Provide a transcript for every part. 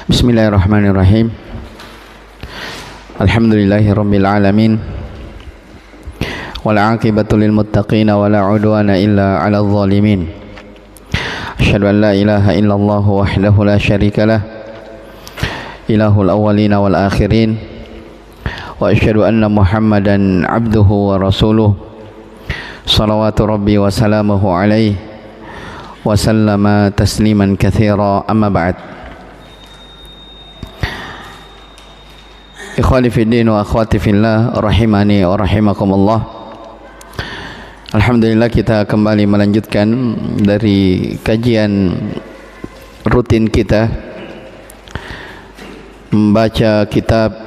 Bismillahirrahmanirrahim. Alhamdulillahirabbil alamin. Wal 'aqibatu lil muttaqin wa la 'udwana illa 'alal zalimin. Asyhadu an la ilaha illallah wahdahu la syarikalah. Ilahul awwalin wal akhirin. Wa asyhadu anna Muhammadan 'abduhu wa rasuluh. Shalawatu rabbi wa salamuhu alaihi wa sallama tasliman katsira, amma ba'd. Ikhwani fiddin wa akhwati fillah, rahimani wa rahimakumullah. Alhamdulillah, kita kembali melanjutkan dari kajian rutin kita membaca kitab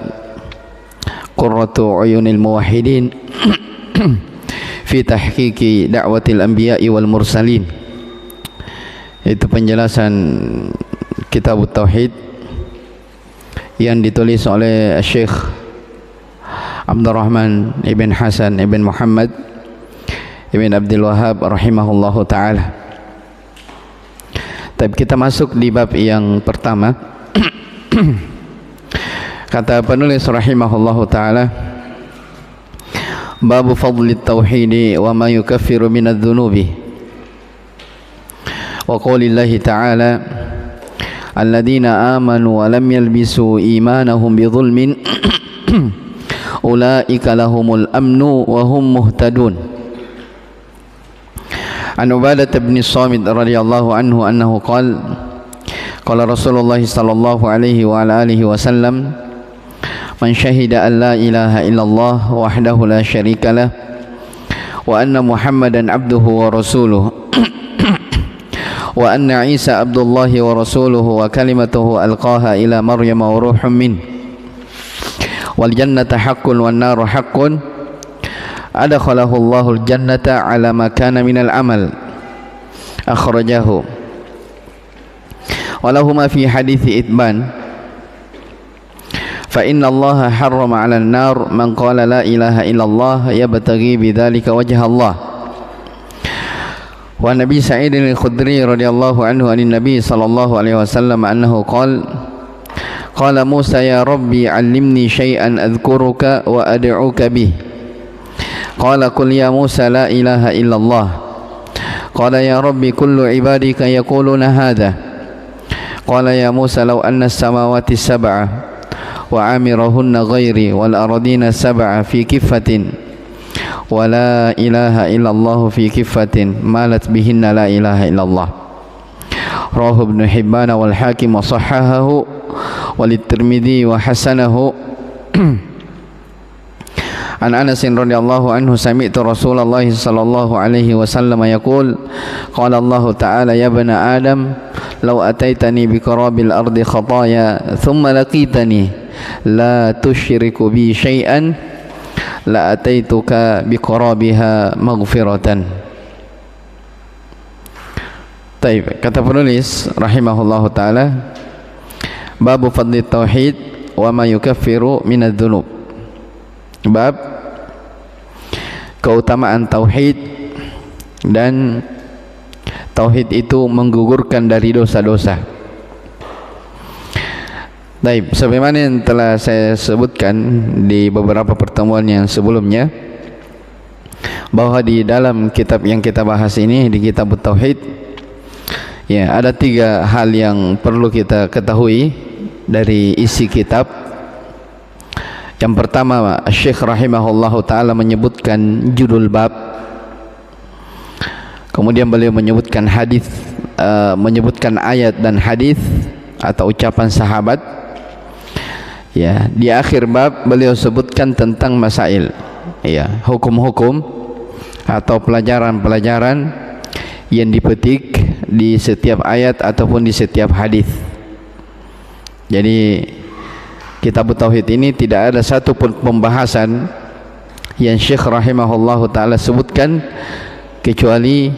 Qurratu Uyunil Muwahhidin fi tahqiqi da'watil anbiya'i wal mursalin. Itu penjelasan kitab Tauhid yang ditulis oleh Syekh Abdurrahman ibn Hasan ibn Muhammad ibn Abdul Wahhab rahimahullahu ta'ala. Tapi kita masuk di bab yang pertama. Kata penulis rahimahullahu ta'ala, Babu fadli tauhidi wa ma yukaffiru minadz dzunubi. Wa qaulillahi ta'ala, alladzina amanu wa lam yalbisu imanahum bidzulmin ulaika lahumul amnu wa hum muhtadun. An Ubadah bin Samit radhiyallahu anhu annahu qala qala Rasulullah sallallahu alaihi wa ala alihi wasallam, man syahida an la ilaha illallah wahdahu la syarika lah wa anna Muhammadan abduhu wa rasuluhu wa anna Isa abdullahi wa rasuluhu wa kalimatuhu alqaha ila Maryam wa ruhum min wal jannata haqqun wan naru haqqun adkhalahu Allahul jannata ala ma kana minal amal, akhrajahu. Walahuma fi hadithi Itban, fa inna Allah harrama 'alan nar man qala la ilaha illallah yabtaghi bidzalika wajha Allah. Wa Nabi Sa'id al-Khudri radhiyallahu anhu anin Nabi sallallahu alaihi wasallam annahu qala Musa ya Rabbi 'allimni syai'an adhkuruka wa ad'uka bih. Qala qul ya Musa la ilaha illallah. Qala ya Rabbi kullu ibadika yaquluna hadha. Qala ya Musa law anna as-samawati sab'a wa 'amirahunna ghairi wal ardina sab'a fi kiffatin wa la ilaha illallah fi kiffatin malat bihinna la ilaha illallah. Rawahu Ibnu Hibban wal Hakim wa sahhahahu wal Tirmidzi wa hasanahu. An Anas radhiyallahu anhu sami'tu Rasulullah sallallahu alaihi wasallam yaqul qala Allah ta'ala ya bana Adam law ataitani bi qarabil ardi khataaya thumma laqitani la tusyriku bi syai'an la ataituka biqarabiha maghfiratan. Baik, kata penulis rahimahullahu taala, babu fadli tauhid wa ma yukaffiru minadz dzunub. Bab keutamaan tauhid dan tauhid itu menggugurkan dari dosa-dosa. Baik, sebagaimana yang telah saya sebutkan di beberapa pertemuan yang sebelumnya, bahwa di dalam kitab yang kita bahas ini, di kitab Tauhid, ya, ada 3 hal yang perlu kita ketahui dari isi kitab. Yang pertama, Syekh rahimahullahu ta'ala menyebutkan judul bab, kemudian beliau menyebutkan hadis, menyebutkan ayat dan hadis atau ucapan sahabat. Ya, di akhir bab beliau sebutkan tentang masail, ya, hukum-hukum atau pelajaran-pelajaran yang dipetik di setiap ayat ataupun di setiap hadis. Jadi kitab Tauhid ini tidak ada satu pun pembahasan yang Syekh rahimahullahu ta'ala sebutkan kecuali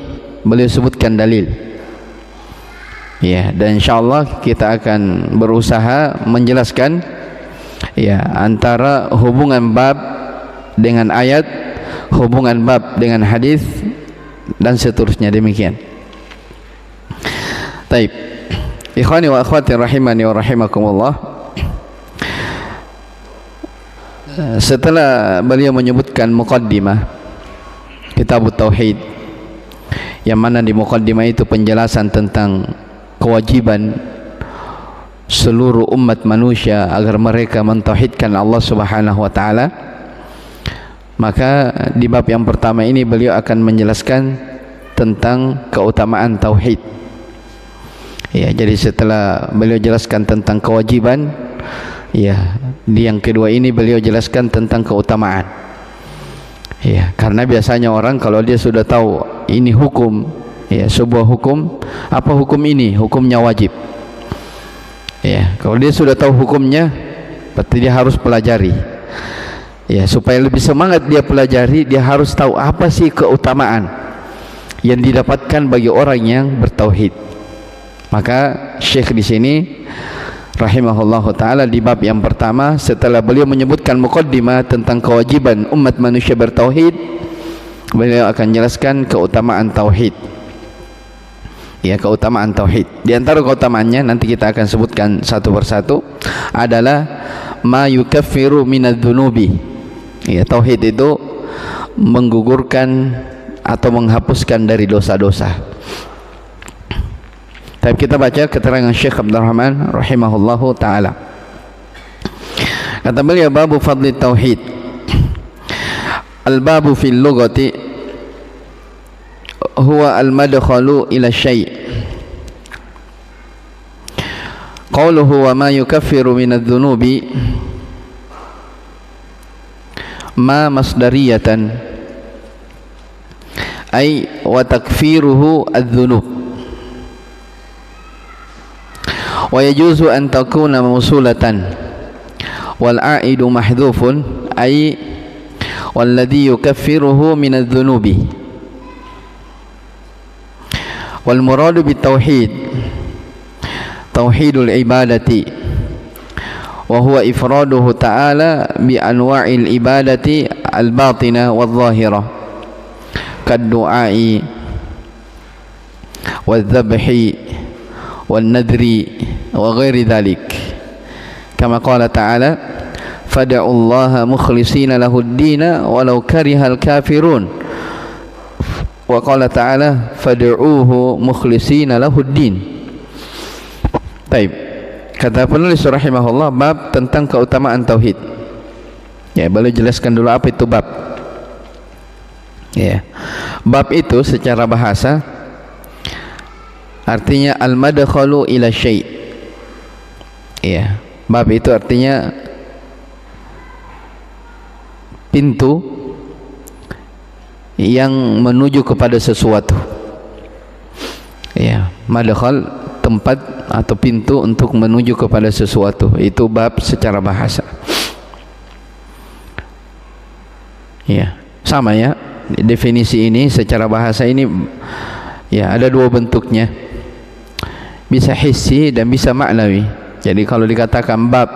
beliau sebutkan dalil. Ya, dan insyaallah kita akan berusaha menjelaskan, ya, antara hubungan bab dengan ayat, hubungan bab dengan hadis, dan seterusnya demikian. Taib. Ikhwani wa akhwati rahimani wa rahimakumullah, setelah beliau menyebutkan muqaddimah kitab tauhid, yang mana di muqaddimah itu penjelasan tentang kewajiban seluruh umat manusia agar mereka mentauhidkan Allah Subhanahu wa taala, maka di bab yang pertama ini beliau akan menjelaskan tentang keutamaan tauhid. Ya, jadi setelah beliau jelaskan tentang kewajiban, ya, di yang kedua ini beliau jelaskan tentang keutamaan. Ya, karena biasanya orang kalau dia sudah tahu ini hukum, ya, sebuah hukum, apa hukum ini? Hukumnya wajib. Ya, kalau dia sudah tahu hukumnya, berarti dia harus pelajari. Ya, supaya lebih semangat dia pelajari, dia harus tahu apa sih keutamaan yang didapatkan bagi orang yang bertauhid. Maka Syekh di sini rahimahullahu taala di bab yang pertama, setelah beliau menyebutkan muqaddimah tentang kewajiban umat manusia bertauhid, beliau akan jelaskan keutamaan tauhid. Ya, keutamaan tauhid. Di antara keutamaannya nanti kita akan sebutkan satu persatu adalah ma yukaffiru minadz-dzunubi. Ya, tauhid itu menggugurkan atau menghapuskan dari dosa-dosa. Tapi kita baca keterangan Syekh Abdul Rahman rahimahullahu taala. Kata beliau, babu fadli tauhid. Al-babu fil lughati huwa al-madkhalu ila syai'. Qawluhu wa ma yukaffiru minadz-dzunubi ma masdariyatan ay wa takfiruhu adz-dzunub. Wa yajuzu an takuna mawsulatan wal a'idu mahdhufun ay walladhi yukaffiruhu min adh-dhunubi. Wal muradu bit tauhid tauhidul ibadati wa huwa ifraduhu ta'ala bi anwa'il ibadati al batinah wal zahirah kad du'ai wal dhabhi wal nadri wa ghairi dhalik, kama qala ta'ala fad'u allaha mukhlishina lahu ad-din walau karihal kafirun, wa qala ta'ala fad'uuhu mukhlishina lahu ad-din. Baik, kata penulis rahimahullah, bab tentang keutamaan tauhid. Ya, boleh jelaskan dulu apa itu bab. Ya, bab itu secara bahasa artinya al-madkhalu ila syai'. Ya, bab itu artinya pintu yang menuju kepada sesuatu. Ya, madkhal tempat atau pintu untuk menuju kepada sesuatu. Itu bab secara bahasa. Ya, sama ya. Definisi ini secara bahasa ini ya ada dua bentuknya. Bisa hissi dan bisa maknawi. Jadi kalau dikatakan bab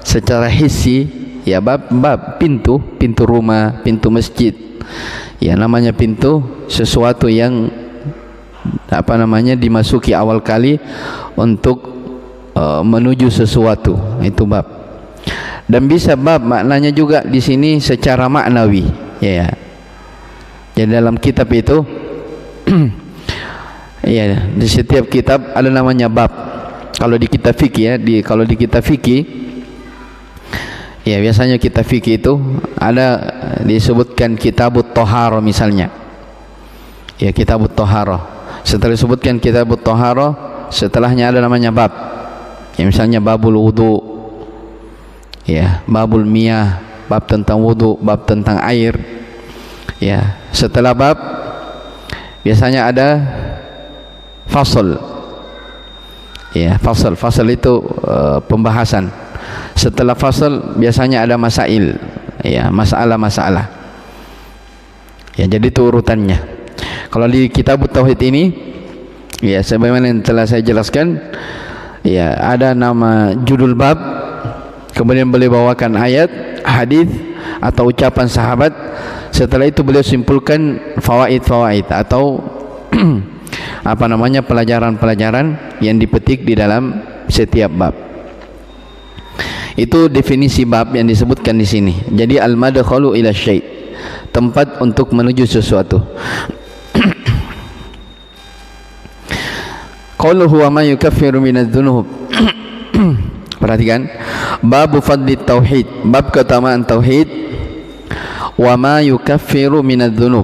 secara hissi, ya bab pintu rumah, pintu masjid. Ya, namanya pintu sesuatu yang apa namanya dimasuki awal kali untuk menuju sesuatu, itu bab. Dan bisa bab maknanya juga di sini secara maknawi, ya. Jadi dalam kitab itu ya, di setiap kitab ada namanya bab. Kalau di kitab fikih ya, kalau di kitab fikih ya, biasanya kitab fikih itu ada disebutkan kitabut thaharah misalnya. Ya, kitabut thaharah. Setelah disebutkan kitabut thaharah, setelahnya ada namanya bab. Ya, misalnya babul wudu. Ya, babul miyah, bab tentang wudu, bab tentang air. Ya, setelah bab biasanya ada fasal. Ya, fasal itu pembahasan. Setelah fasal biasanya ada masail. Ya, masalah-masalah. Ya, jadi itu urutannya. Kalau di kitab tauhid ini, ya sebagaimana yang telah saya jelaskan, ya ada nama judul bab, kemudian beliau bawakan ayat, hadis atau ucapan sahabat. Setelah itu beliau simpulkan fawaid atau pelajaran-pelajaran yang dipetik di dalam setiap bab. Itu definisi bab yang disebutkan di sini. Jadi al-madkhalu ila syai', tempat untuk menuju sesuatu. Qauluhu wa ma yukaffiru minadz-dzunub. Perhatikan, bab fadli tauhid, bab keutamaan tauhid. Wa ma yukaffiru minadz-dzunub.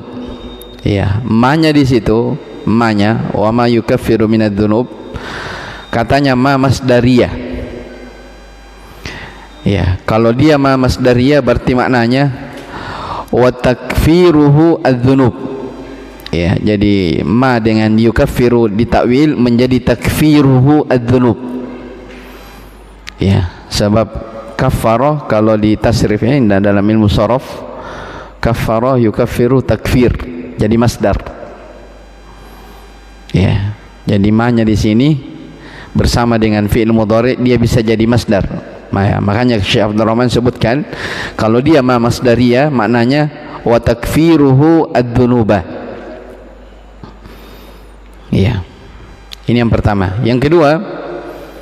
Ya, ma-nya di situ, ma-nya wa ma yukaffiru minadz-dzunub. Katanya ma masdariyah. Ya, kalau dia ma masdariyah berarti maknanya wa takfiruhu adz-dzunub. Ya, jadi ma dengan yukaffiru ditakwil menjadi takfiruhu adz-dzunub. Ya, sebab kaffara kalau di tasrifnya dalam ilmu sharaf, kaffara yukaffiru takfir, jadi masdar. Ya, jadi ma-nya di sini bersama dengan fi'il mudhari dia bisa jadi masdar. Makanya Syekh Abdul Rahman sebutkan kalau dia ma masdariyah maknanya wa takfiruhu adz-dzunubah. Iya. Ini yang pertama. Yang kedua,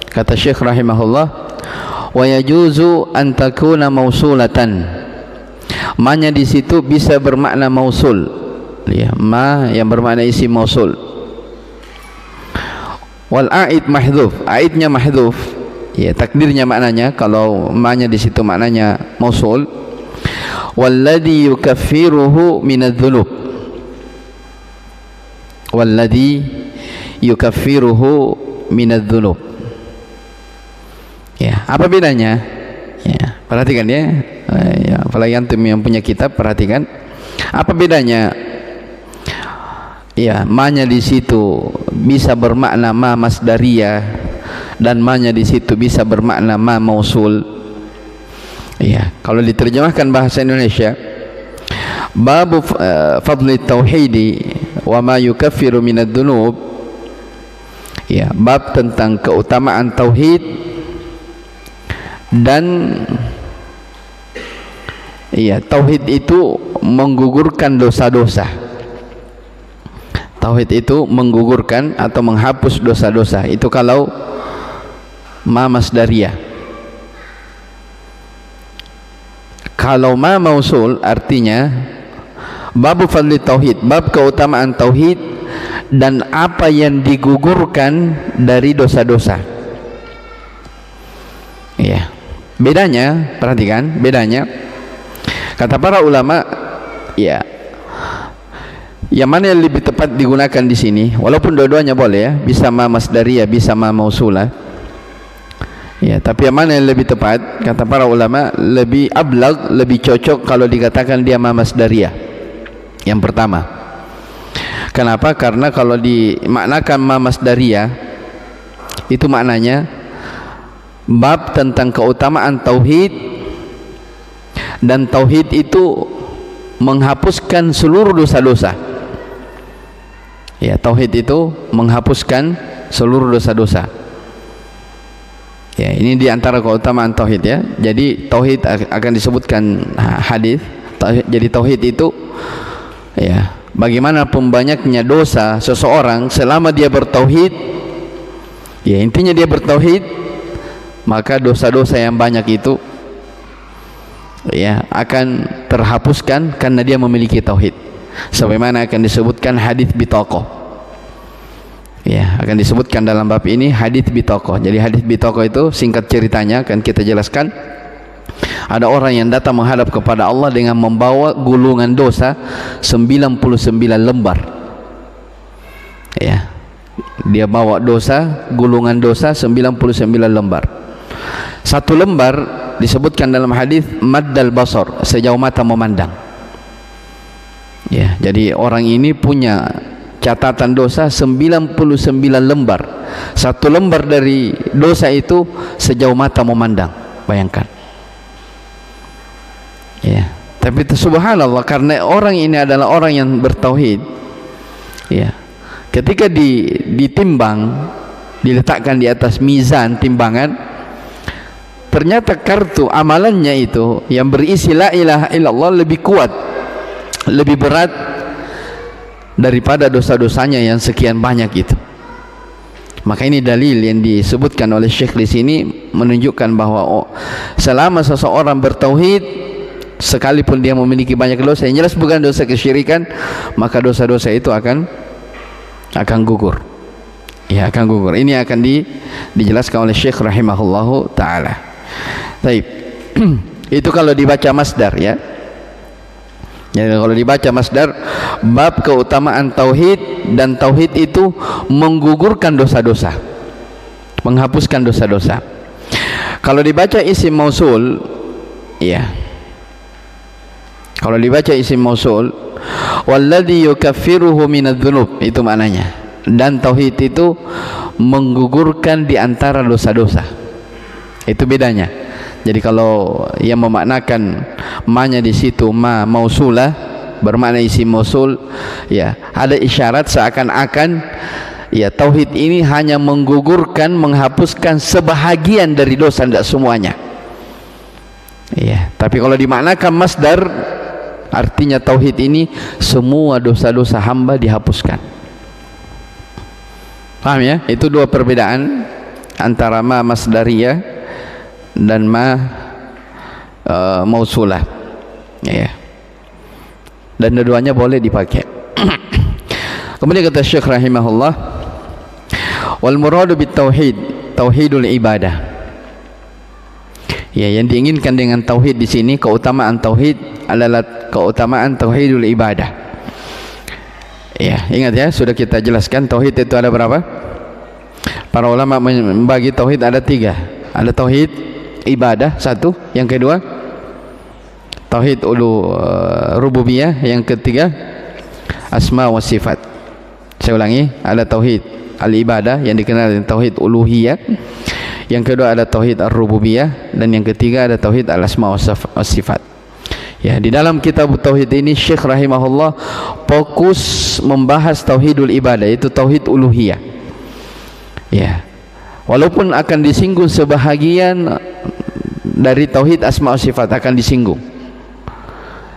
kata Syekh rahimahullah, wa yajuzu an takuna mausulatan. Ma-nya di situ bisa bermakna mausul. Ya, ma yang bermakna isim mausul. Wal a'id mahdhuf. A'idnya mahdhuf. Ya, takdirnya maknanya kalau ma-nya di situ maknanya mausul. Walladhi yukaffiruhu minadz-dzunub. Walladhi yukaffiruhu minadz-dzunub. Ya, apa bedanya? Ya, perhatikan ya. Ya, apalagi antum yang punya kitab perhatikan. Apa bedanya? Ya, ma-nya di situ bisa bermakna ma masdariyah dan ma-nya di situ bisa bermakna ma mausul. Ya, kalau diterjemahkan bahasa Indonesia, bab fadli tauhidi wa ma yukaffiru minadz-dzunub. Ya, bab tentang keutamaan tauhid dan ya, tauhid itu menggugurkan dosa-dosa. Tauhid itu menggugurkan atau menghapus dosa-dosa. Itu kalau ma masdariyah. Kalau ma mausul artinya bab fadli tauhid, bab keutamaan tauhid dan apa yang digugurkan dari dosa-dosa. Ya. Bedanya, perhatikan bedanya. Kata para ulama, ya, yang mana yang lebih tepat digunakan di sini? Walaupun dua-duanya boleh ya, bisa ma masdariyah, bisa ma mausulah. Ya, tapi yang mana yang lebih tepat? Kata para ulama, lebih ablag, lebih cocok kalau dikatakan dia ma masdariyah. Yang pertama. Kenapa? Karena kalau dimaknakan ma masdariyah itu maknanya bab tentang keutamaan tauhid, dan tauhid itu menghapuskan seluruh dosa-dosa. Ya, tauhid itu menghapuskan seluruh dosa-dosa. Ya, ini di antara keutamaan tauhid ya. Jadi tauhid akan disebutkan hadis. Jadi tauhid itu ya, bagaimanapun banyaknya dosa seseorang selama dia bertauhid, ya intinya dia bertauhid, maka dosa-dosa yang banyak itu ya akan terhapuskan karena dia memiliki tauhid. Sebagaimana akan disebutkan hadis bitaqah. Ya, akan disebutkan dalam bab ini hadis bitaqah. Jadi hadis bitaqah itu singkat ceritanya akan kita jelaskan. Ada orang yang datang menghadap kepada Allah dengan membawa gulungan dosa 99 lembar. Ya. Dia bawa dosa, gulungan dosa 99 lembar. Satu lembar disebutkan dalam hadis maddal basar, sejauh mata memandang. Ya, jadi orang ini punya catatan dosa 99 lembar. Satu lembar dari dosa itu sejauh mata memandang. Bayangkan. Ya, tapi subhanallah, karena orang ini adalah orang yang bertauhid. Ya. Ketika ditimbang, diletakkan di atas mizan timbangan, ternyata kartu amalannya itu yang berisi la ilaha illallah lebih kuat, lebih berat daripada dosa-dosanya yang sekian banyak itu. Maka ini dalil yang disebutkan oleh Syekh di sini menunjukkan bahwa selama seseorang bertauhid, sekalipun dia memiliki banyak dosa yang jelas bukan dosa kesyirikan, maka dosa-dosa itu akan gugur. Ya, akan gugur. Ini akan dijelaskan oleh Syekh rahimahullahu taala. Baik. Itu kalau dibaca masdar ya. Jadi kalau dibaca masdar, bab keutamaan tauhid, dan tauhid itu menggugurkan dosa-dosa, menghapuskan dosa-dosa. Kalau dibaca isim mausul, ya. Kalau dibaca isim mausul, walladzi yukaffiruhu minadz-dzunub, itu maknanya. Dan tauhid itu menggugurkan di antara dosa-dosa. Itu bedanya. Jadi kalau yang memaknakan ma-nya di situ ma mausulah, bermakna isim mausul, ya, ada isyarat seakan-akan ya tauhid ini hanya menggugurkan, menghapuskan sebahagian dari dosa, tidak semuanya. Ya, tapi kalau dimaknakan masdar, artinya tauhid ini semua dosa-dosa hamba dihapuskan. Paham ya? Itu dua perbedaan antara ma masdariyah dan ma mausulah, ya. Dan dua-duanya boleh dipakai. Kemudian kata Syekh rahimahullah, wal muradu bit tauhid tauhidul ibadah. Ya, yang diinginkan dengan tauhid di sini, keutamaan tauhid adalah keutamaan tauhidul ibadah. Ya, ingat ya, sudah kita jelaskan tauhid itu ada berapa? Para ulama membagi tauhid ada tiga. Ada tauhid ibadah satu, yang kedua tauhid rububiyah, yang ketiga asma wa sifat. Saya ulangi, ada tauhid al-ibadah yang dikenal dengan tauhid uluhiyah, yang kedua ada tauhid ar-rububiyah, dan yang ketiga ada tauhid al-asma wa sifat. Ya, di dalam kitab tauhid ini Syekh rahimahullah fokus membahas tauhidul ibadah, itu tauhid uluhiyah. Ya, walaupun akan disinggung sebahagian dari tauhid asma wa sifat, akan disinggung.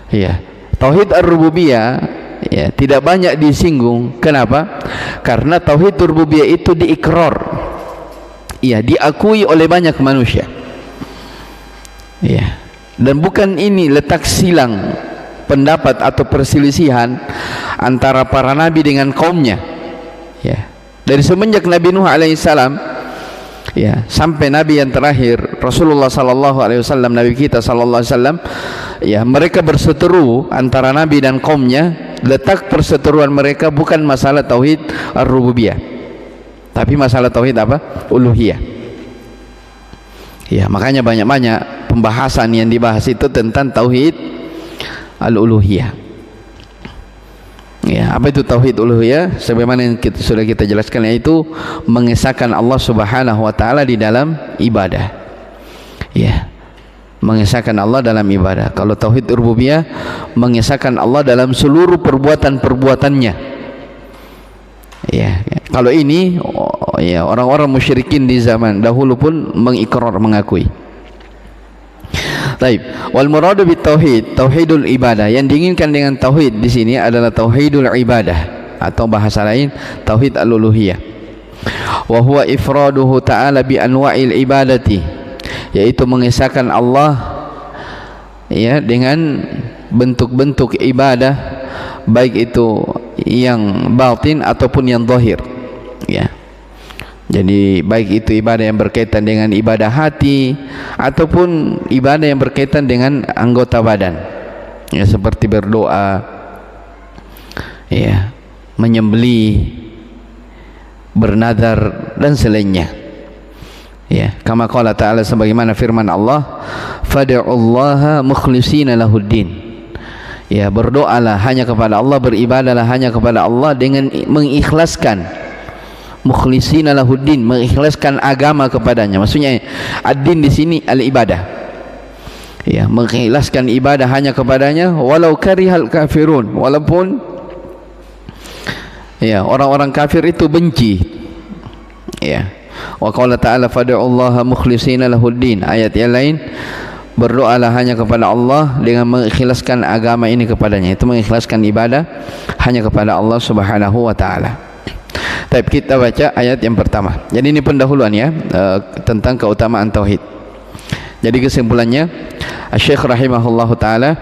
Ya, tauhid ar-rububiyah ya tidak banyak disinggung. Kenapa? Karena tauhid rububiyah itu diikrar, ya, diakui oleh banyak manusia. Ya, dan bukan ini letak silang pendapat atau perselisihan antara para nabi dengan kaumnya. Ya, dari semenjak Nabi Nuh alaihissalam, ya, sampai nabi yang terakhir Rasulullah sallallahu alaihi wasallam, nabi kita sallallahu alaihi wasallam, ya, mereka berseteru antara nabi dan kaumnya. Letak perseteruan mereka bukan masalah tauhid ar-rububiyah, tapi masalah tauhid apa? Uluhiyah. Ya, makanya banyak-banyak pembahasan yang dibahas itu tentang tauhid al-uluhiyah. Ya, apa itu tauhid uluhiyah? Sebagaimana yang sudah kita jelaskan, yaitu mengesahkan Allah Subhanahu wa taala di dalam ibadah. Ya, mengesahkan Allah dalam ibadah. Kalau tauhid rububiyah, mengesahkan Allah dalam seluruh perbuatan-perbuatannya. Ya, kalau ini ya orang-orang musyrikin di zaman dahulu pun mengikrar, mengakui. Taib. Wal muradu bit tauhid tauhidul ibadah. Yang diinginkan dengan tauhid di sini adalah tauhidul ibadah, atau bahasa lain tauhid al-uluhiyah. Wa huwa ifraduhu ta'ala bi anwa'il ibadati, yaitu mengesahkan Allah ya dengan bentuk-bentuk ibadah, baik itu yang batin ataupun yang zahir. Ya, jadi baik itu ibadah yang berkaitan dengan ibadah hati ataupun ibadah yang berkaitan dengan anggota badan, ya, seperti berdoa, ya, menyembelih, bernadar dan selainnya. Ya, kama qala ta'ala, sebagaimana firman Allah, fad'ullaha mukhlishina lahuddin. Ya, berdoalah hanya kepada Allah, beribadahlah hanya kepada Allah dengan mengikhlaskan, mukhlishina lahuddin, mengikhlaskan agama kepadanya. Maksudnya ad-din di sini al-ibadah. Ya, mengikhlaskan ibadah hanya kepadanya, walau karihal kafirun, walaupun ya orang-orang kafir itu benci. Ya. Wa qala ta'ala fad'ullaha mukhlishina lahuddin. Ayat yang lain, berdoalah hanya kepada Allah dengan mengikhlaskan agama ini kepadanya, itu mengikhlaskan ibadah hanya kepada Allah Subhanahu wa taala. Tapi kita baca ayat yang pertama. Jadi ini pendahuluan ya tentang keutamaan tauhid. Jadi kesimpulannya Syekh rahimahullahu taala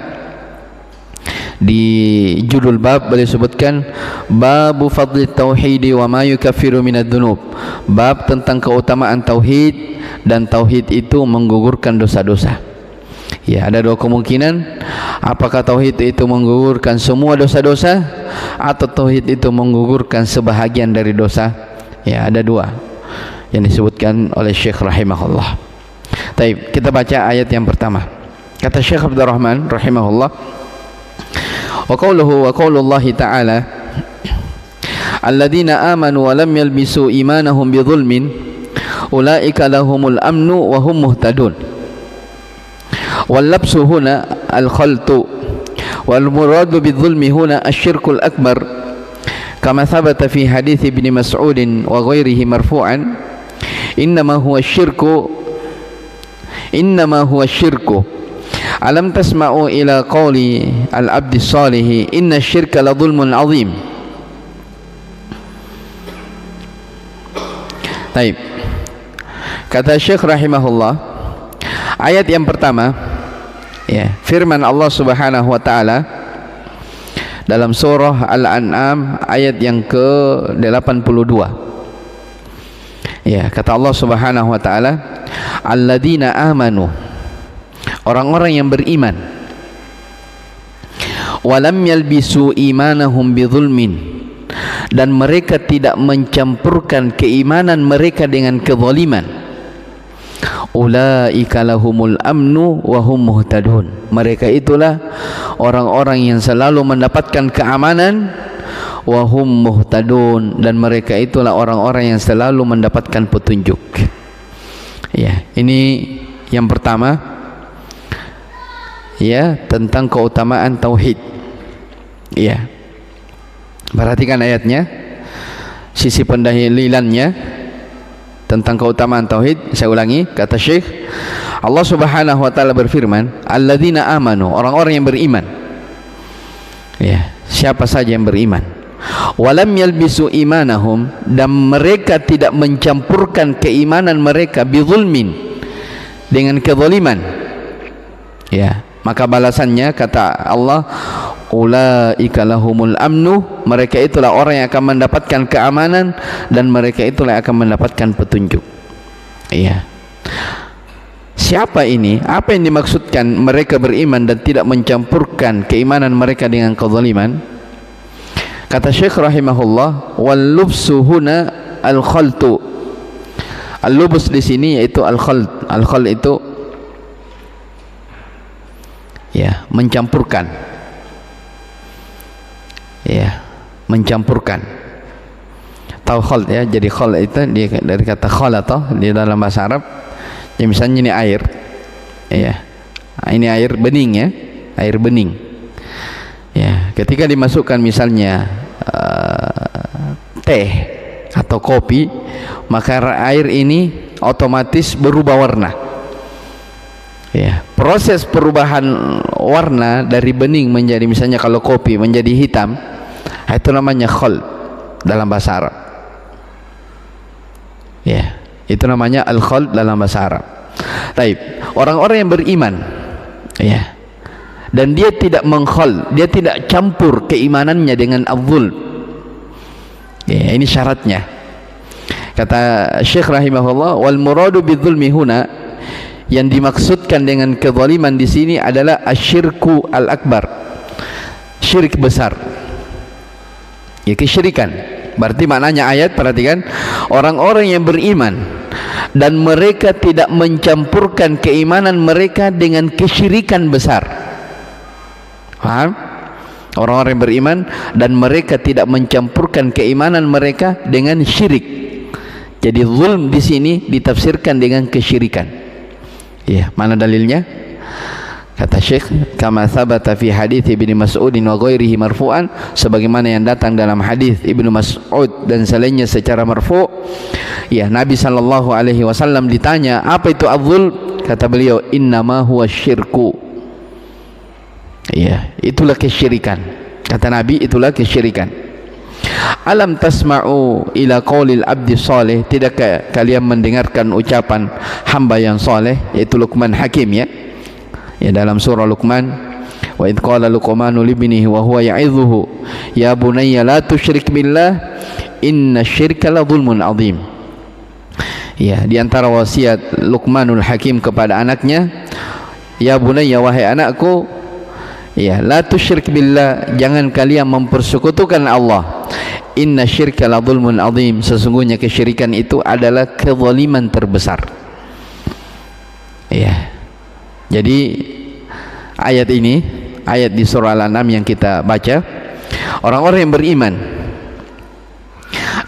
di judul bab beliau sebutkan babu fadli tauhid wa ma yukaffiru minadz dzunub. Bab tentang keutamaan tauhid dan tauhid itu menggugurkan dosa-dosa. Ya, ada dua kemungkinan, apakah tauhid itu menggugurkan semua dosa-dosa atau tauhid itu menggugurkan sebahagian dari dosa. Ya, ada dua yang disebutkan oleh Syekh rahimahullah. Baik, kita baca ayat yang pertama. Kata Syekh Abdul Rahman rahimahullah, wa qawluhu wa qawlullahi ta'ala alladzina amanu wa lam yalbisu imanahum bidzulmin ulaika lahumul amnu wa hum muhtadun. Wal labsu huna al khaltu wal muradu bidzulmi huna asyirkul akbar kama thabata fi hadits Ibnu Mas'ud wa ghairihi marfu'an innama huwa syirku alam tasma'u ila qawli al-abdi salih inna syirka la dhulmun azim. Baik, kata Syekh rahimahullah, ayat yang pertama ya, firman Allah Subhanahu wa taala dalam surah Al-An'am ayat yang ke-82. Ya, kata Allah Subhanahu wa taala, alladzina amanu, orang-orang yang beriman, walam yalbisu imanahum bidzulmin, dan mereka tidak mencampurkan keimanan mereka dengan kezaliman, ulaika lahumul amnu wa hum muhtadun, mereka itulah orang-orang yang selalu mendapatkan keamanan, wa hum muhtadun, dan mereka itulah orang-orang yang selalu mendapatkan petunjuk. Ya, ini yang pertama ya, tentang keutamaan tauhid. Ya, perhatikan ayatnya, sisi pendahuluannya tentang keutamaan tauhid. Saya ulangi, kata Syekh, Allah Subhanahu wa taala berfirman, alladzina amanu, orang-orang yang beriman. Ya, siapa saja yang beriman. Walam yalbisu imanahum, dan mereka tidak mencampurkan keimanan mereka bidzulmin, dengan kezaliman. Ya, maka balasannya kata Allah, ulaika lahumul amnu, mereka itulah orang yang akan mendapatkan keamanan dan mereka itulah yang akan mendapatkan petunjuk. Iya. Siapa ini? Apa yang dimaksudkan mereka beriman dan tidak mencampurkan keimanan mereka dengan kezaliman? Kata Syekh rahimahullah, wal lubsu huna al khaltu. Al lubus di sini yaitu al khalt. Al khalt itu ya, mencampurkan. Ya, mencampurkan. Tahu khalt ya? Jadi khalt itu dari kata khalata di dalam bahasa Arab. Ya, misalnya ini air. Ya. Ini air bening ya. Air bening. Ya, ketika dimasukkan misalnya teh atau kopi, maka air ini otomatis berubah warna. Ya, proses perubahan warna dari bening menjadi, misalnya kalau kopi menjadi hitam, itu namanya khal dalam bahasa Arab. Ya, itu namanya al-khal dalam bahasa Arab. Taib, orang-orang yang beriman, ya, dan dia tidak mengkhal, dia tidak campur keimanannya dengan al-zulm. Ya, ini syaratnya. Kata Syekh rahimahullah, wal muradu bidzulmi huna, yang dimaksudkan dengan kezaliman di sini adalah asyirku al-akbar, syirik besar. Ya, kesyirikan. Berarti maknanya ayat, perhatikan, orang-orang yang beriman dan mereka tidak mencampurkan keimanan mereka dengan kesyirikan besar. Paham? Orang-orang yang beriman dan mereka tidak mencampurkan keimanan mereka dengan syirik. Jadi zulm di sini ditafsirkan dengan kesyirikan. Ya, mana dalilnya? Kata Syekh, kama thabata fi hadits Ibnu Mas'ud wa ghairihi marfu'an, sebagaimana yang datang dalam hadis Ibnu Mas'ud dan selainnya secara marfu'. Ya, Nabi sallallahu alaihi wasallam ditanya, apa itu az-zulm? kata beliau, innama huwa syirku. Ya, itulah kesyirikan. Kata Nabi, itulah kesyirikan. Alam tasma'u ila qaulil abdi salih, tidakkah kalian mendengarkan ucapan hamba yang saleh, yaitu Luqman Hakim, ya. Ya, dalam surah Luqman, wa idh qala Luqmanu libnihi wa huwa ya'idhuhu ya bunayya la tusyrik billah inna syirka la dhulmun azim. Ya, di antara wasiat Luqmanul Hakim kepada anaknya, ya bunayya, wahai anakku, ya, la tusyrik billah, jangan kalian mempersekutukan Allah. Inna syirka la dhulmun azim, sesungguhnya kesyirikan itu adalah kezaliman terbesar. Ya. Jadi ayat ini, ayat di surah Al-An'am yang kita baca, orang-orang yang beriman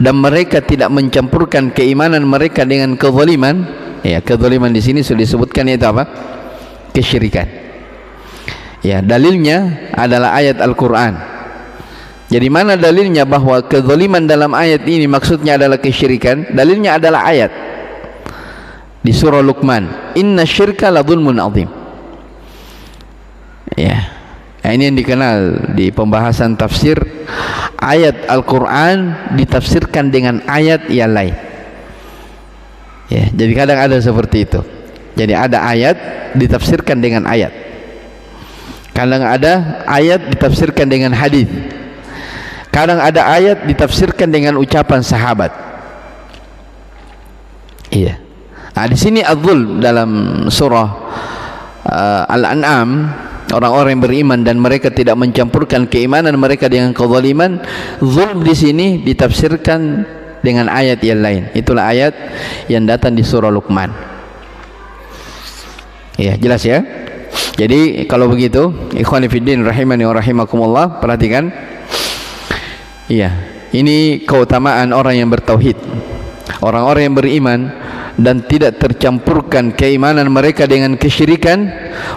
dan mereka tidak mencampurkan keimanan mereka dengan kezaliman. Ya, kezaliman di sini sudah disebutkan, yaitu apa? Kesyirikan. Ya, dalilnya adalah ayat Al-Quran. Jadi mana dalilnya bahwa kezaliman dalam ayat ini maksudnya adalah kesyirikan? Dalilnya adalah ayat di surah Luqman, inna syirka la dhulmun azim. Ya, ini yang dikenal di pembahasan tafsir, ayat Al-Quran ditafsirkan dengan ayat yang lain. Ya, jadi kadang ada seperti itu. Jadi ada ayat ditafsirkan dengan ayat, kadang ada ayat ditafsirkan dengan hadis, kadang ada ayat ditafsirkan dengan ucapan sahabat. Iya. Nah, di sini az-zulm dalam surah Al-An'am, orang-orang yang beriman dan mereka tidak mencampurkan keimanan mereka dengan kezaliman. Zulm di sini ditafsirkan dengan ayat yang lain. Itulah ayat yang datang di surah Luqman. Ya, jelas ya. Jadi kalau begitu, ikhwani fiddin rahimani wa rahimakumullah, perhatikan. Iya, ini keutamaan orang yang bertauhid, orang-orang yang beriman dan tidak tercampurkan keimanan mereka dengan kesyirikan,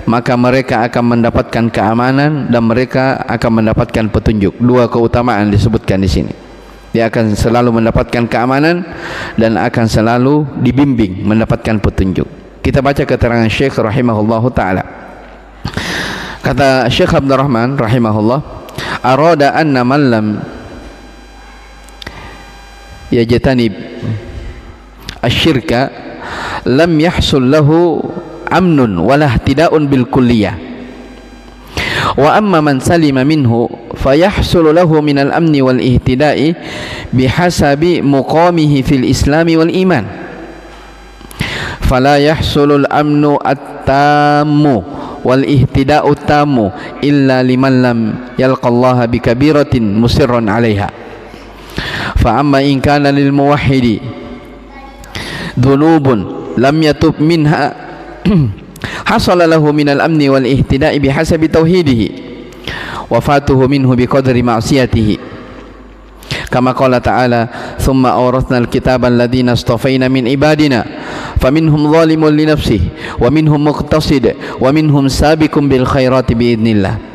maka mereka akan mendapatkan keamanan dan mereka akan mendapatkan petunjuk. Dua keutamaan disebutkan di sini. Dia akan selalu mendapatkan keamanan dan akan selalu dibimbing mendapatkan petunjuk. Kita baca keterangan Syekh rahimahullahu taala. Kata Syekh Abdul Rahman rahimahullah, arada anna man lam yajtanib asyirka lam yahsul lahu amnun wala ihtida'un bil kulliyah, wa amma man salima minhu fayahsul lahu min al amni wal ihtida'i bihasabi muqamihi fil islami wal iman, fala yahsulul amnu at-tammu wal ihtida'u tammu illa liman lam yalqallaha bikabiratin musirran 'alaiha. Fa amma in kana lil muwahhidi dhunubun lam yatub minha hasala lahu minal amni wal ihtida'i bihasabi tauhidihi wa fatuhu minhu biqadri ma'siyatihi, kama qala ta'ala thumma awrathna al-kitaba alladhina istafayna min ibadina faminhum zalimun li nafsihi wa minhum muqtasid wa minhum sabiqun bil khairati biidznillah.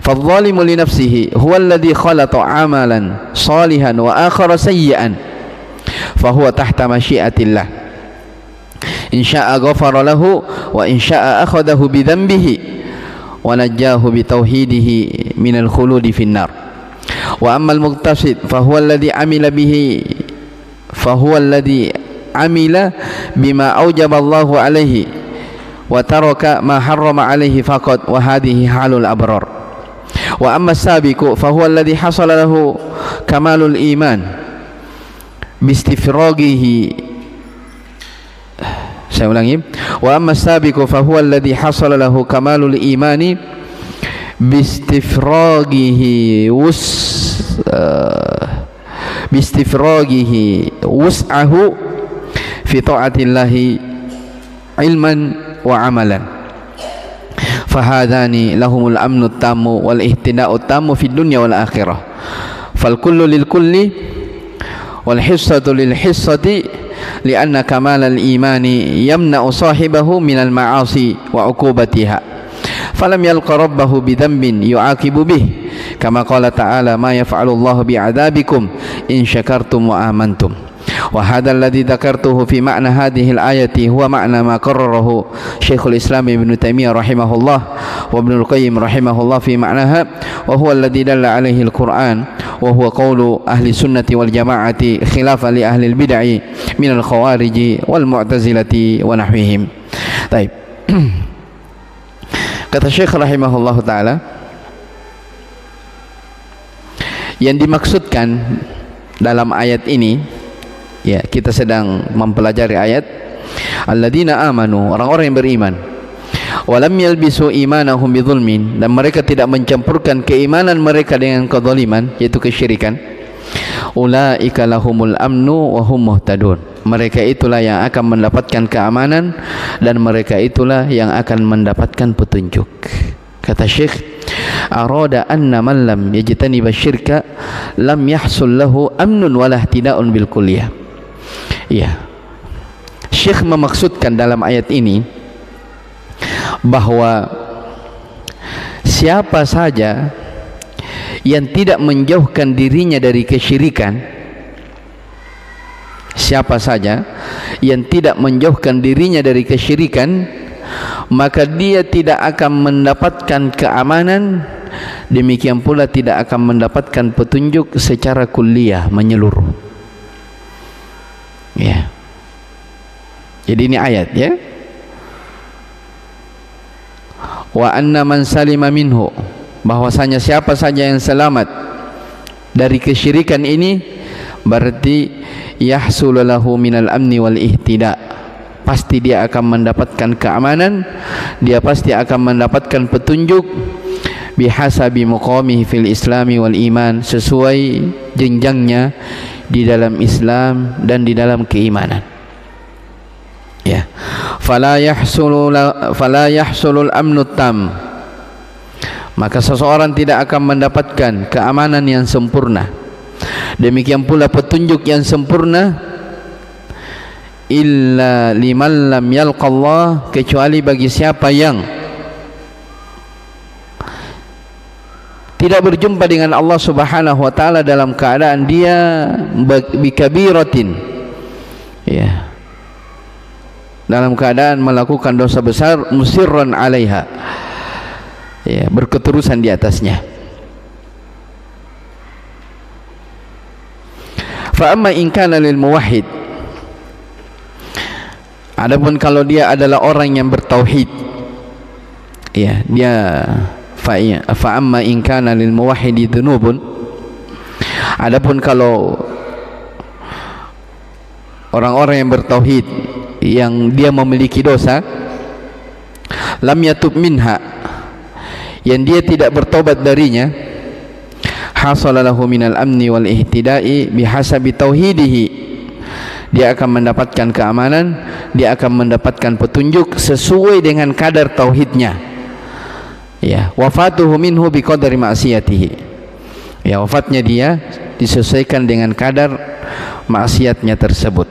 فالظالم لنفسه هو الذي خلط عملا صالحا وآخر سيئا فهو تحت مشيئة الله، إن شاء غفر له وإن شاء أخذه بذنبه ونجاه بتوحيده من الخلود في النار. وأما المقتصد فهو الذي عمل بما أوجب الله عليه وترك ما حرم عليه فقط، وهذه حال الأبرار. وأما السابق فهو الذي حصل له كمال الإيمان باستفراغه، saya ulangi, وأما السابق فهو الذي حصل له كمال الإيمان باستفراغه وسعه في طاعة الله علما وعملا، فهذان لهم الأمن التام والاهتداء التام في الدنيا والآخرة، فالكل للكل والحصة للحصة، لأن كمال الإيمان يمنع صاحبه من المعاصي وعقوبتها، فلم يلق ربه بذنب يعاقب به، كما قال تعالى ما يفعل الله بعذابكم إن شكرتم وآمنتم. وهذا الذي ذكرته في معنى هذه الآية هو معنى ما قرره شيخ الإسلام ابن تيمية رحمه الله وابن القيم رحمه الله في معناها وهو الذي دل عليه القرآن وهو قول أهل السنة والجماعة خلافا لأهل البدع من الخوارج والمعتزلة ونحوهم. طيب. Kata Syekh rahimahullah ta'ala, yang dimaksudkan dalam ayat ini, ya, kita sedang mempelajari ayat alladzina amanu, orang-orang yang beriman, walam yalbisu imanahum bidzulmin, dan mereka tidak mencampurkan keimanan mereka dengan kezaliman, yaitu kesyirikan. Ulaika lahumul amnu wa hum muhtadun, mereka itulah yang akan mendapatkan keamanan dan mereka itulah yang akan mendapatkan petunjuk. Kata Syekh, arada anna man lam yajtanib syirka lam yahsul lahu amnun wala ihtidaun bil kulliyah. Ya, Syekh memaksudkan dalam ayat ini bahwa siapa saja yang tidak menjauhkan dirinya dari kesyirikan, siapa saja yang tidak menjauhkan dirinya dari kesyirikan, maka dia tidak akan mendapatkan keamanan, demikian pula tidak akan mendapatkan petunjuk secara kulliyah, menyeluruh. Ya. Jadi ini ayat, ya. Wa anna man salima minhu, bahwasanya siapa saja yang selamat dari kesyirikan ini berarti yahsulu lahu minal amni wal ihtida, pasti dia akan mendapatkan keamanan, dia pasti akan mendapatkan petunjuk bihasabi muqamihi fil islami wal iman, sesuai jenjangnya di dalam Islam dan di dalam keimanan. Ya, fala yahsulul amnu tam, maka seseorang tidak akan mendapatkan keamanan yang sempurna, demikian pula petunjuk yang sempurna, illa liman lam yalqallah, kecuali bagi siapa yang tidak berjumpa dengan Allah Subhanahu wa taala dalam keadaan dia bikabiratin, ya, dalam keadaan melakukan dosa besar, musirran alaiha, ya, berketerusan di atasnya. Fa amma in kana lil muwahhid, adapun kalau dia adalah orang yang bertauhid, ya, dia fa amma in kana lil muwahhidi dzunubun, adapun kalau orang-orang yang bertauhid yang dia memiliki dosa, lam yatub minha, yang dia tidak bertobat darinya, hasala lahu minal amni wal ihtida'i bihasabi tauhidihi, dia akan mendapatkan keamanan, dia akan mendapatkan petunjuk sesuai dengan kadar tauhidnya. Ya, wafatuhu minhu biqadari ma'siyatihi, ya, wafatnya dia disesuaikan dengan kadar maksiatnya tersebut.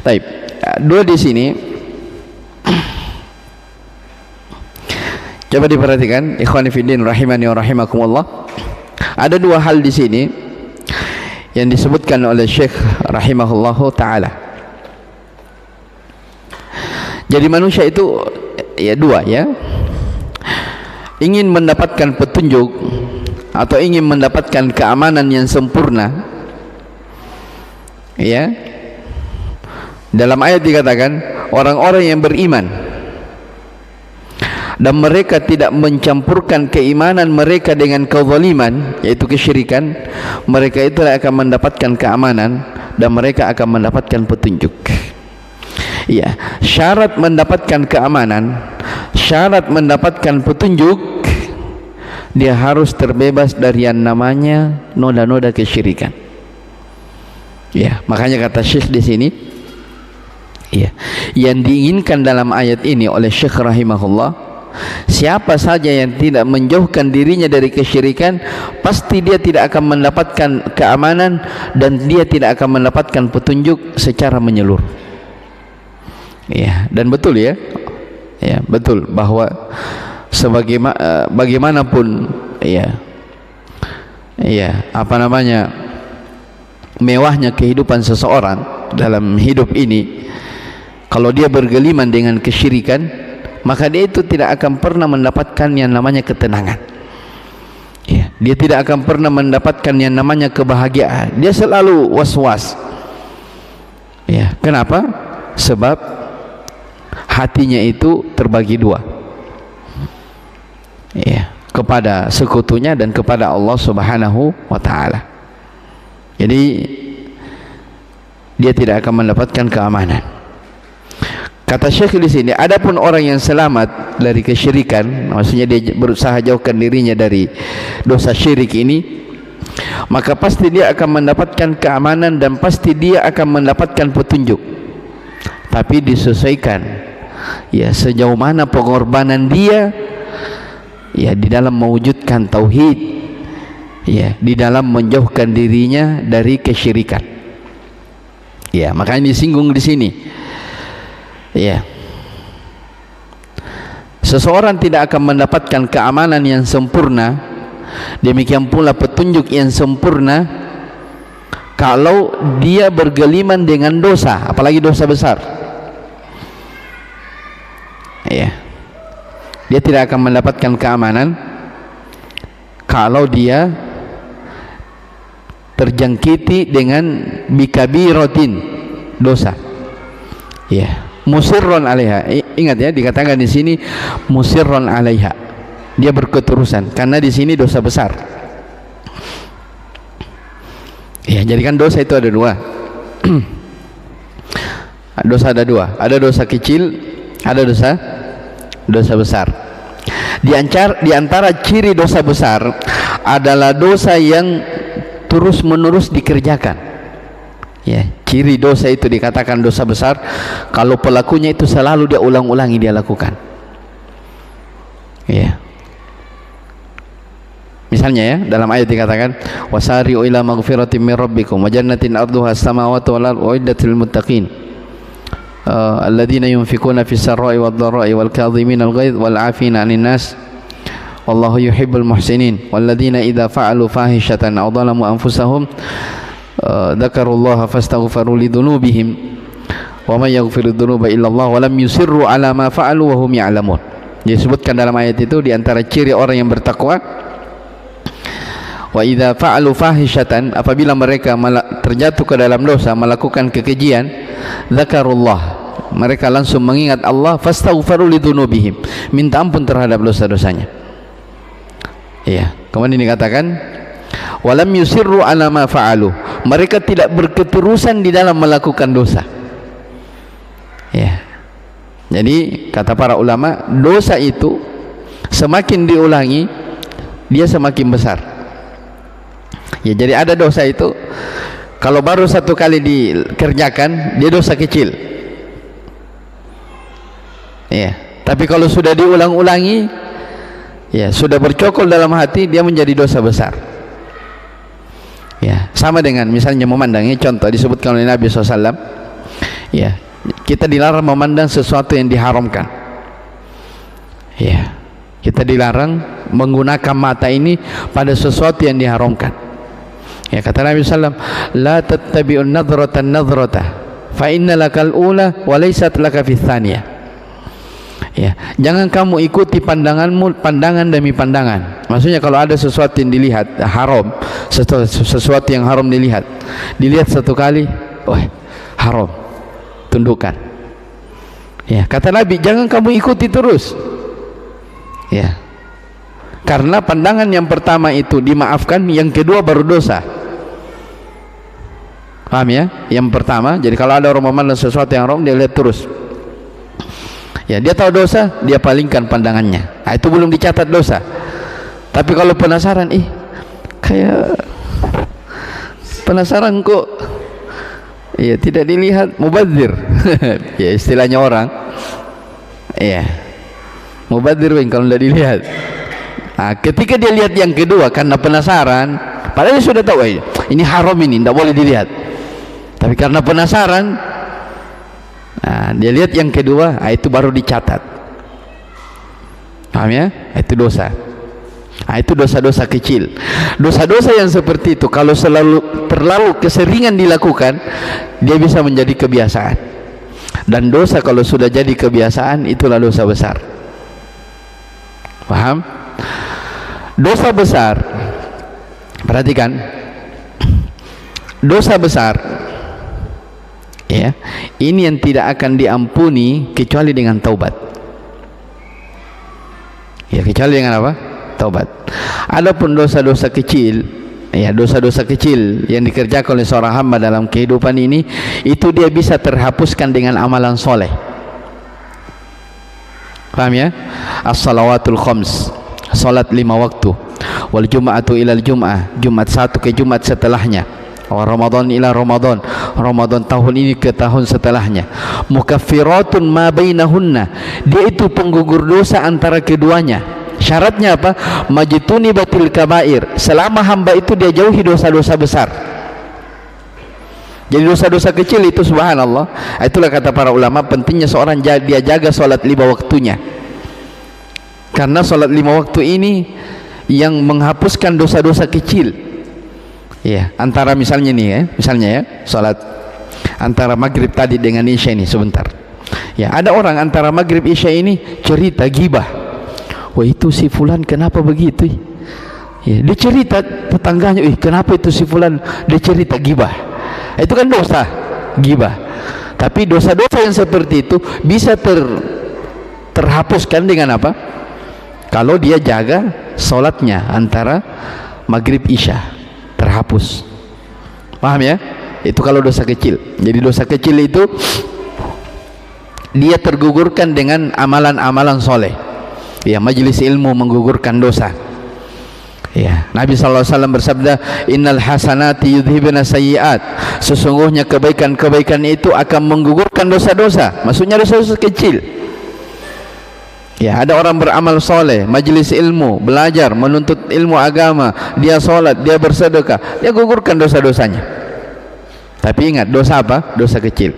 Baik. Dua di sini, coba diperhatikan, ikhwani fiddin rahimani wa rahimakumullah. Ada dua hal di sini yang disebutkan oleh Syekh rahimahullahu taala. Jadi manusia itu, ya, dua, ya, ingin mendapatkan petunjuk atau ingin mendapatkan keamanan yang sempurna, ya. Dalam ayat dikatakan orang-orang yang beriman dan mereka tidak mencampurkan keimanan mereka dengan kezaliman, yaitu kesyirikan, mereka itulah akan mendapatkan keamanan dan mereka akan mendapatkan petunjuk. Ya, syarat mendapatkan keamanan, syarat mendapatkan petunjuk, dia harus terbebas dari yang namanya noda-noda kesyirikan. Ya, makanya kata Syekh di sini, ya, yang diinginkan dalam ayat ini oleh Syekh rahimahullah, siapa saja yang tidak menjauhkan dirinya dari kesyirikan, pasti dia tidak akan mendapatkan keamanan dan dia tidak akan mendapatkan petunjuk secara menyeluruh. Ya, dan betul, ya, ya, betul bahwa bagaimanapun, ya, ya, apa namanya, mewahnya kehidupan seseorang dalam hidup ini, kalau dia bergeliman dengan kesyirikan, maka dia itu tidak akan pernah mendapatkan yang namanya ketenangan. Ya, dia tidak akan pernah mendapatkan yang namanya kebahagiaan. Dia selalu was-was. Ya, kenapa? Sebab hatinya itu terbagi dua. Ya, kepada sekutunya dan kepada Allah Subhanahu wa taala. Jadi dia tidak akan mendapatkan keamanan. Kata Syekh di sini, adapun orang yang selamat dari kesyirikan, maksudnya dia berusaha jauhkan dirinya dari dosa syirik ini, maka pasti dia akan mendapatkan keamanan dan pasti dia akan mendapatkan petunjuk. Tapi disesuaikan ya sejauh mana pengorbanan dia ya di dalam mewujudkan tauhid, ya di dalam menjauhkan dirinya dari kesyirikan. Ya, makanya disinggung di sini. Ya, seseorang tidak akan mendapatkan keamanan yang sempurna, demikian pula petunjuk yang sempurna, kalau dia bergeliman dengan dosa, apalagi dosa besar. Ya, dia tidak akan mendapatkan keamanan kalau dia terjangkiti dengan bikabiratin, dosa. Ya, musirron alaiha. Ingat ya, dikatakan di sini musirron alaiha. Dia berketerusan karena di sini dosa besar. Ya, jadi kan dosa itu ada dua. Dosa ada dua. Ada dosa kecil, ada dosa besar. Di antara ciri dosa besar adalah dosa yang terus menerus dikerjakan. Ya, ciri dosa itu dikatakan dosa besar kalau pelakunya itu selalu dia ulang-ulangi dia lakukan. Ya, misalnya ya, dalam ayat dikatakan wasari'u ila maghfiratin min rabbikum wa jannatin arduha as-samawati wal ardu uiddat lil muttaqin alladzina yunfikuna fis sarra'i wad dharra'i wal kadhimina al ghaidh wal 'afina 'anil nas wallahu yuhibbul muhsinin walladzina idza fa'alu fahishatan aw dhalamu anfusahum dzakarullaha fastaghfiru lidzunubihim wa may yaghfiru dzunuba illallah wa lam yusirru 'ala ma fa'alu wa hum ya'lamun. Disebutkan dalam ayat itu di antara ciri orang yang bertakwa, wa idza fa'alu fahishatan, apabila mereka terjatuh ke dalam dosa, melakukan kekejian, dzakarullah, mereka langsung mengingat Allah, fastaghfiru lidzunubihim, minta ampun terhadap dosa-dosanya. Iya, kemudian dikatakan walam yusirru 'ala ma fa'alu, mereka tidak berketerusan di dalam melakukan dosa. Ya, jadi kata para ulama, dosa itu semakin diulangi dia semakin besar. Ya, jadi ada dosa itu kalau baru satu kali dikerjakan dia dosa kecil. Ya, tapi kalau sudah diulang-ulangi, ya sudah bercokol dalam hati, dia menjadi dosa besar. Ya, sama dengan misalnya memandangnya, contoh disebutkan oleh Nabi SAW. Ya, kita dilarang memandang sesuatu yang diharamkan. Ya, kita dilarang menggunakan mata ini pada sesuatu yang diharamkan. Ya, kata Nabi SAW, la tattabi'un nadhratan nadhrata fa inna lakal ula wa laysat laka fis tsaniyah. Ya, jangan kamu ikuti pandanganmu pandangan demi pandangan. Maksudnya kalau ada sesuatu yang dilihat haram, sesuatu yang haram dilihat satu kali, oh haram, tundukkan. Ya, kata Nabi, jangan kamu ikuti terus. Ya, karena pandangan yang pertama itu dimaafkan, yang kedua baru dosa. Paham ya? Yang pertama, jadi kalau ada orang memandang sesuatu yang haram, dia lihat terus. Ya, dia tahu dosa, dia palingkan pandangannya. Nah, itu belum dicatat dosa. Tapi kalau penasaran, kayak penasaran kok, ya tidak dilihat, mubadzir. Ya, istilahnya orang. Ya, mubadzir kalau tidak dilihat. Nah, ketika dia lihat yang kedua karena penasaran, padahal dia sudah tahu, ini haram, ini tidak boleh dilihat. Tapi karena penasaran, nah, dia lihat yang kedua, itu baru dicatat. Paham ya? Itu dosa. Nah, itu dosa-dosa kecil. Dosa-dosa yang seperti itu kalau terlalu keseringan dilakukan, dia bisa menjadi kebiasaan. Dan dosa kalau sudah jadi kebiasaan, itulah dosa besar. Paham? Dosa besar, perhatikan, dosa besar, ya, ini yang tidak akan diampuni kecuali dengan taubat. Ya, kecuali dengan apa? Taubat. Adapun dosa-dosa kecil, ya, dosa-dosa kecil yang dikerjakan oleh seorang hamba dalam kehidupan ini, itu dia bisa terhapuskan dengan amalan soleh. Paham ya? As-salawatul khams, salat 5 waktu, wal jum'atu ilal jum'ah, Jumat satu ke Jumat setelahnya, wa Ramadan ila Ramadan, Ramadan tahun ini ke tahun setelahnya, mukaffiratun ma bainahunna, dia itu penggugur dosa antara keduanya. Syaratnya apa? Majtuni batil kabair, selama hamba itu dia jauhi dosa-dosa besar. Jadi dosa-dosa kecil itu subhanallah, itulah kata para ulama pentingnya seorang dia jaga salat 5 waktunya. Karena salat 5 waktu ini yang menghapuskan dosa-dosa kecil. Ya, antara misalnya nih ya, misalnya ya, salat antara maghrib tadi dengan isya ini sebentar. Ya, ada orang antara maghrib isya ini cerita gibah. Wah, itu si fulan kenapa begitu? Ya, dia cerita tetangganya, kenapa itu si fulan, dia cerita gibah. Itu kan dosa gibah. Tapi dosa-dosa yang seperti itu bisa terhapuskan dengan apa? Kalau dia jaga sholatnya antara maghrib isya, terhapus. Paham ya? Itu kalau dosa kecil. Jadi dosa kecil itu dia tergugurkan dengan amalan-amalan soleh. Ya, majelis ilmu menggugurkan dosa. Ya, Nabi SAW bersabda, innal hasanati yudhibna sayyiat, sesungguhnya kebaikan-kebaikan itu akan menggugurkan dosa-dosa. Maksudnya dosa-dosa kecil. Ya, ada orang beramal soleh, majelis ilmu, belajar, menuntut ilmu agama, dia sholat, dia bersedekah, dia gugurkan dosa-dosanya. Tapi ingat, dosa apa? Dosa kecil.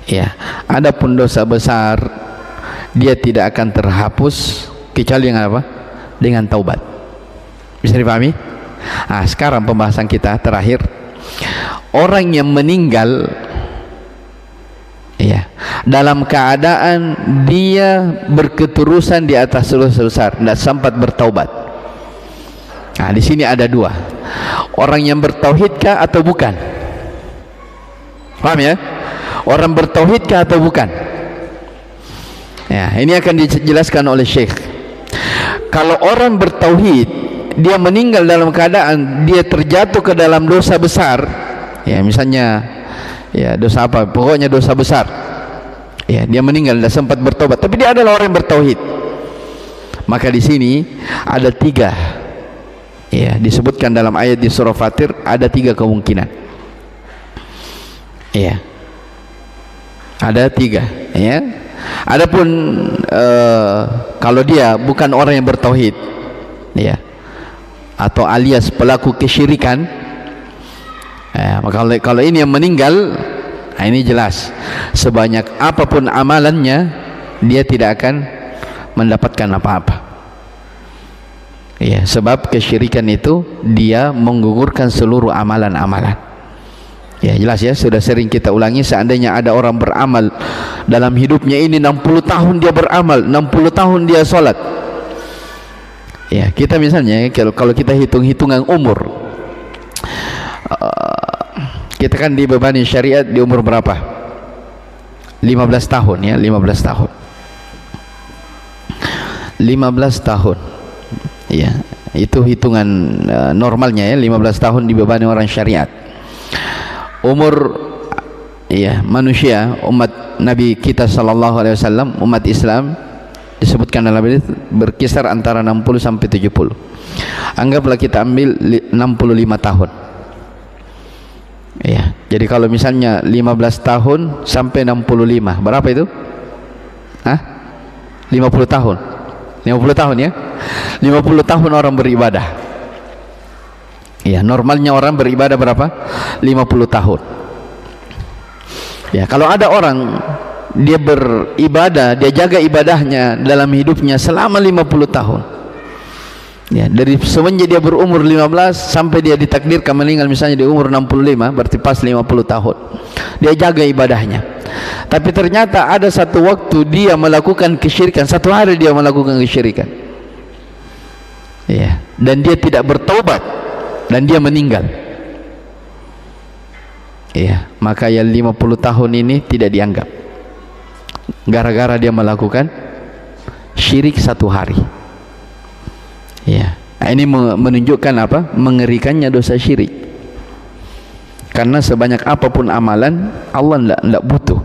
Ya, adapun dosa besar, dia tidak akan terhapus kecuali dengan apa? Dengan taubat. Bisa dipahami? Nah, sekarang pembahasan kita terakhir, orang yang meninggal, ya, dalam keadaan dia berketerusan di atas dosa besar, tidak sempat bertaubat. Nah, di sini ada dua, orang yang bertauhidkah atau bukan? Paham ya? Orang bertauhidkah atau bukan? Ya, ini akan dijelaskan oleh Syekh. Kalau orang bertauhid, dia meninggal dalam keadaan dia terjatuh ke dalam dosa besar, ya, misalnya, ya, dosa apa? Pokoknya dosa besar. Ya, dia meninggal tidak sempat bertobat, tapi dia adalah orang yang bertauhid. Maka di sini ada 3. Ya, disebutkan dalam ayat di surah Fatir ada 3 kemungkinan. Ya, ada 3. Ya. Adapun kalau dia bukan orang yang bertauhid, ya, atau alias pelaku kesyirikan, ya, maka kalau ini yang meninggal, nah ini jelas sebanyak apapun amalannya dia tidak akan mendapatkan apa-apa. Ya, sebab kesyirikan itu dia menggugurkan seluruh amalan-amalan. Ya, jelas ya, sudah sering kita ulangi. Seandainya ada orang beramal dalam hidupnya ini 60 tahun dia beramal, 60 tahun dia sholat. Ya, kita misalnya kalau kita hitung-hitungan umur, kita kan dibebani syariat di umur berapa? 15 tahun ya, 15 tahun. 15 tahun. Ya, itu hitungan normalnya ya, 15 tahun dibebani orang syariat. Umur, ya, manusia umat Nabi kita sallallahu alaihi wasallam, umat Islam, disebutkan dalam hadis berkisar antara 60 sampai 70. Anggaplah kita ambil 65 tahun. Ya, jadi kalau misalnya 15 tahun sampai 65, berapa itu? 50 tahun. 50 tahun ya. 50 tahun orang beribadah. Ya, normalnya orang beribadah berapa? 50 tahun. Ya, kalau ada orang dia beribadah, dia jaga ibadahnya dalam hidupnya selama 50 tahun. Ya, dari semenjak dia berumur 15 sampai dia ditakdirkan meninggal misalnya di umur 65, berarti pas 50 tahun. Dia jaga ibadahnya. Tapi ternyata ada satu waktu dia melakukan kesyirikan, satu hari dia melakukan kesyirikan. Ya, dan dia tidak bertaubat dan dia meninggal. Ya, maka yang 50 tahun ini tidak dianggap. Gara-gara dia melakukan syirik satu hari. Ya, ini menunjukkan apa? Mengerikannya dosa syirik. Karena sebanyak apapun amalan, Allah tidak butuh.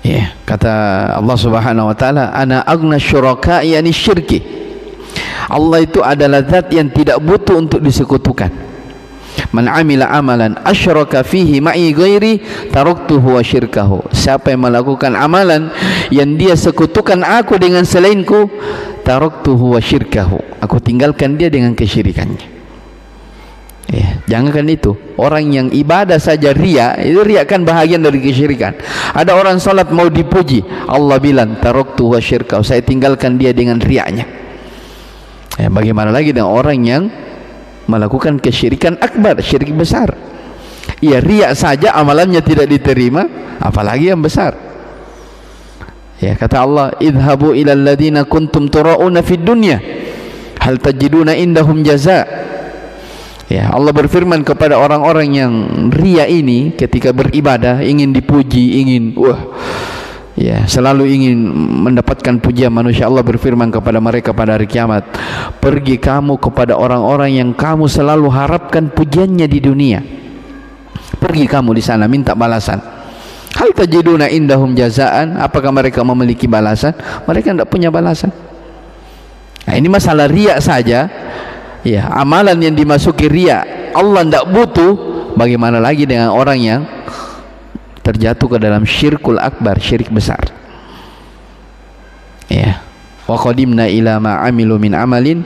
Ya, kata Allah Subhanahu wa taala, "Ana aghna syuraka yani syirki." Allah itu adalah zat yang tidak butuh untuk disekutukan. Man amila amalan asyraka fihi ma'i ghairi taraktuhu wa syirkahu. Siapa yang melakukan amalan yang dia sekutukan aku dengan selainku, taraktuhu wa syirkahu, aku tinggalkan dia dengan kesyirikannya. Ya, jangankan itu, orang yang ibadah saja riya, itu riya kan bahagian dari kesyirikan. Ada orang salat mau dipuji, Allah bilang taraktuhu wa syirkahu, saya tinggalkan dia dengan riyanya. Ya, bagaimana lagi dengan orang yang melakukan kesyirikan akbar, syirik besar. Ya, riya saja amalannya tidak diterima, apalagi yang besar. Ya, kata Allah, idhabu ilal ladina kuntum turauna fid dunya hal tajiduna indahum jaza. Ya, Allah berfirman kepada orang-orang yang riya ini ketika beribadah ingin dipuji, ingin ya, selalu ingin mendapatkan pujian manusia. Allah berfirman kepada mereka pada hari kiamat, pergi kamu kepada orang-orang yang kamu selalu harapkan pujiannya di dunia, pergi kamu di sana minta balasan. Hal tajiduna indahum jazaan, apakah mereka memiliki balasan? Mereka tidak punya balasan. Nah, ini masalah riya saja. Ya, amalan yang dimasuki riya Allah tidak butuh, bagaimana lagi dengan orang yang terjatuh ke dalam syirkul akbar, syirik besar. Ya, wa qadimna ila ma amilu min amalin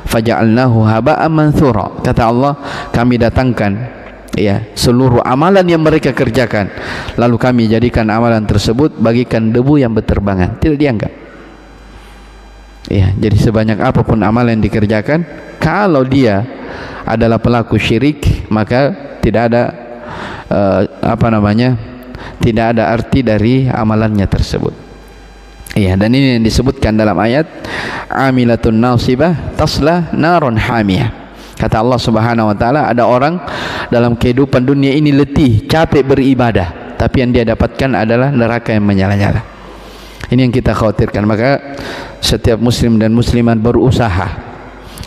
faja'alnahu haba'an manthura. Kata Allah, kami datangkan ya seluruh amalan yang mereka kerjakan, lalu kami jadikan amalan tersebut bagikan debu yang berterbangan, tidak dianggap. Ya, jadi sebanyak apapun amalan yang dikerjakan, kalau dia adalah pelaku syirik, maka tidak ada tidak ada arti dari amalannya tersebut. Ya, dan ini yang disebutkan dalam ayat amilatun nasibah tasla naron hamiyah. Kata Allah Subhanahu wa taala, ada orang dalam kehidupan dunia ini letih, capek beribadah, tapi yang dia dapatkan adalah neraka yang menyala-nyala. Ini yang kita khawatirkan. Maka setiap muslim dan muslimat berusaha,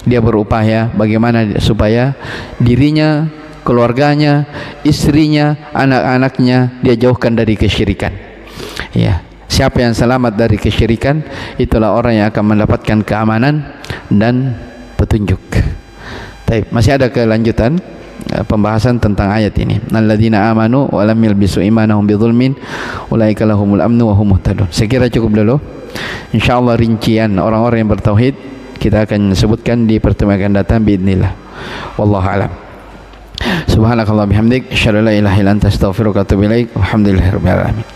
dia berupaya bagaimana supaya dirinya, keluarganya, istrinya, anak-anaknya dia jauhkan dari kesyirikan. Ya, siapa yang selamat dari kesyirikan, itulah orang yang akan mendapatkan keamanan dan petunjuk. Baik, masih ada kelanjutan pembahasan tentang ayat ini. Alladzina amanu wa lam yalbisu imanahum bidzulmin ulaika lahumul amnu wa hum muhtadun. Saya kira cukup dulu. Insyaallah rincian orang-orang yang bertauhid kita akan sebutkan di pertemuan akan datang biidznillah. Wallahu a'lam. Subhanakallah bihamdik, asyhadu an la ilaha illa anta astaghfiruka wa atubu ilaik. Alhamdulillahirabbil alamin.